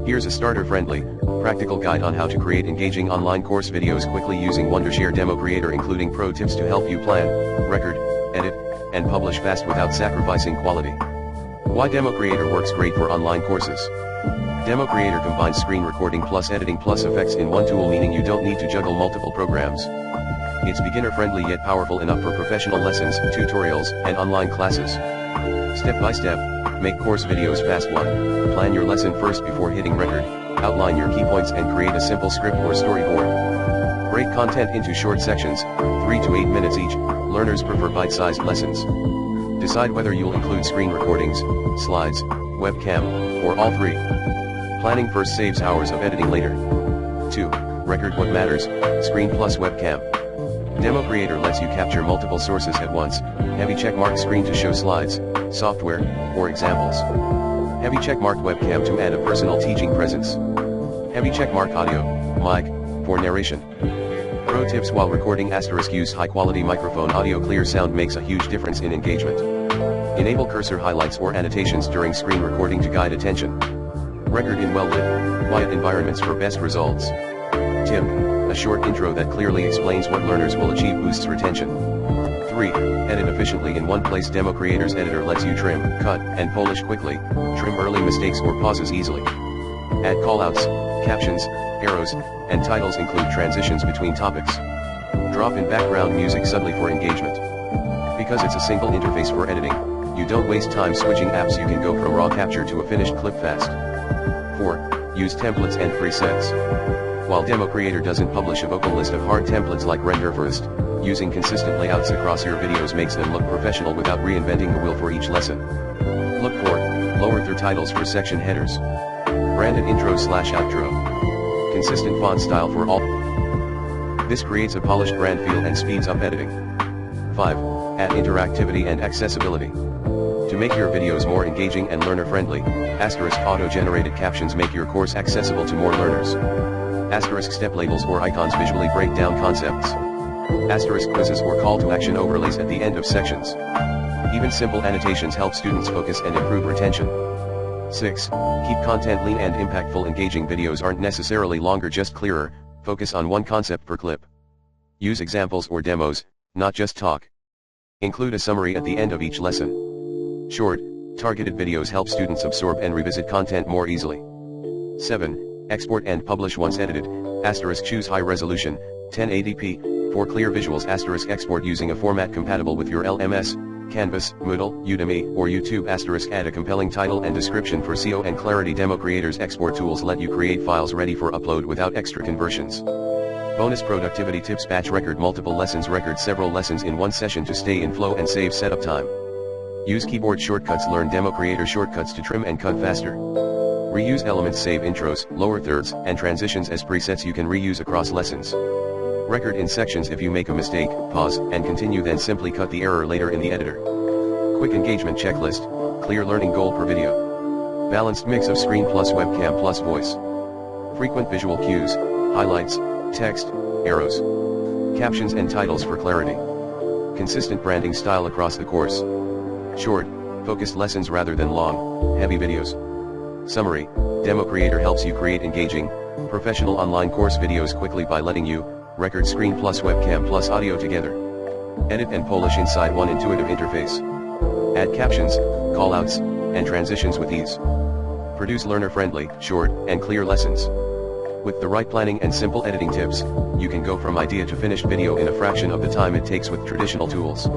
Here's a starter-friendly, practical guide on how to create engaging online course videos quickly using Wondershare DemoCreator, including pro tips to help you plan, record, edit, and publish fast without sacrificing quality. Why DemoCreator works great for online courses. DemoCreator combines screen recording plus editing plus effects in one tool, meaning you don't need to juggle multiple programs. It's beginner-friendly yet powerful enough for professional lessons, tutorials, and online classes. Step by step, make course videos fast. 1. Plan your lesson first before hitting record. Outline your key points and create a simple script or storyboard. Break content into short sections, 3 to 8 minutes each. Learners prefer bite-sized lessons. Decide whether you'll include screen recordings, slides, webcam, or all three. Planning first saves hours of editing later. 2. Record what matters, screen plus webcam. DemoCreator lets you capture multiple sources at once. Heavy checkmark screen to show slides, software, or examples. Heavy checkmark webcam to add a personal teaching presence. Heavy checkmark audio, mic, for narration. Pro tips while recording: *use high quality microphone. Audio clear sound makes a huge difference in engagement. Enable cursor highlights or annotations during screen recording to guide attention. Record in well-lit, quiet environments for best results. Tip: a short intro that clearly explains what learners will achieve boosts retention. 3. Edit efficiently in one place. DemoCreator's editor lets you trim, cut, and polish quickly, trim early mistakes or pauses easily. Add callouts, captions, arrows, and titles. Include transitions between topics. Drop in background music subtly for engagement. Because it's a single interface for editing, you don't waste time switching apps. You can go from raw capture to a finished clip fast. 4. Use templates and presets. While DemoCreator doesn't publish a vocal list of hard templates like Render First, using consistent layouts across your videos makes them look professional without reinventing the wheel for each lesson. Look for lower third titles for section headers. Branded intro/outro. Consistent font style for all. This creates a polished brand feel and speeds up editing. 5. Add interactivity and accessibility. To make your videos more engaging and learner-friendly, *auto-generated captions make your course accessible to more learners. *step labels or icons visually break down concepts. *quizzes or call to action overlays at the end of sections. Even simple annotations help students focus and improve retention. 6. Keep content lean and impactful. Engaging videos aren't necessarily longer, just clearer. Focus on one concept per clip. Use examples or demos, not just talk. Include a summary at the end of each lesson. Short, targeted videos help students absorb and revisit content more easily. 7. Export and publish once edited. Choose high resolution, 1080p, for clear visuals. Export using a format compatible with your LMS, Canvas, Moodle, Udemy, or YouTube. Add a compelling title and description for SEO and clarity. DemoCreator's export tools let you create files ready for upload without extra conversions. Bonus productivity tips: batch record multiple lessons. Record several lessons in one session to stay in flow and save setup time. Use keyboard shortcuts. Learn DemoCreator shortcuts to trim and cut faster. Reuse elements. Save intros, lower thirds, and transitions as presets you can reuse across lessons. Record in sections. If you make a mistake, pause and continue, then simply cut the error later in the editor. Quick engagement checklist: clear learning goal per video. Balanced mix of screen plus webcam plus voice. Frequent visual cues, highlights, text, arrows, captions and titles for clarity. Consistent branding style across the course. Short, focused lessons rather than long, heavy videos. Summary: DemoCreator helps you create engaging, professional online course videos quickly by letting you record screen plus webcam plus audio together. Edit and polish inside one intuitive interface. Add captions, callouts, and transitions with ease. Produce learner-friendly, short, and clear lessons. With the right planning and simple editing tips, you can go from idea to finished video in a fraction of the time it takes with traditional tools.